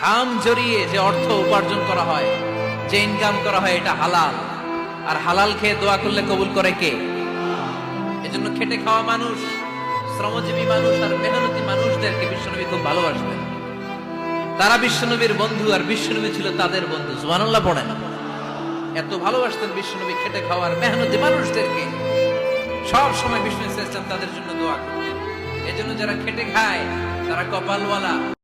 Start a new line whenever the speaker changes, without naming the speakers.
ঘাম জড়িয়ে যে অর্থ উপার্জন করা হয়, যে ইনকাম করা হয়, এটা হালাল। আর হালাল খেয়ে দোয়া করলে কবুল করে কে? এজন্য খেটে খাওয়া মানুষ, শ্রমজীবী মানুষ আর মেহনতি মানুষদেরকে বিশ্বনবী খুব ভালোবাসতেন। তারা বিশ্বনবীর বন্ধু, আর বিশ্বনবী ছিল তাদের বন্ধু। সুবহানাল্লাহ পড়েন। এত ভালোবাসতেন বিশ্বনবী খেটে খাওয়ার মেহনতি মানুষদেরকে। সব সময় বিষ্ণু ইসলাম তাদের জন্য দোয়া করতেন। এজন্য যারা খেটে খায় তারা কপালওয়ালা।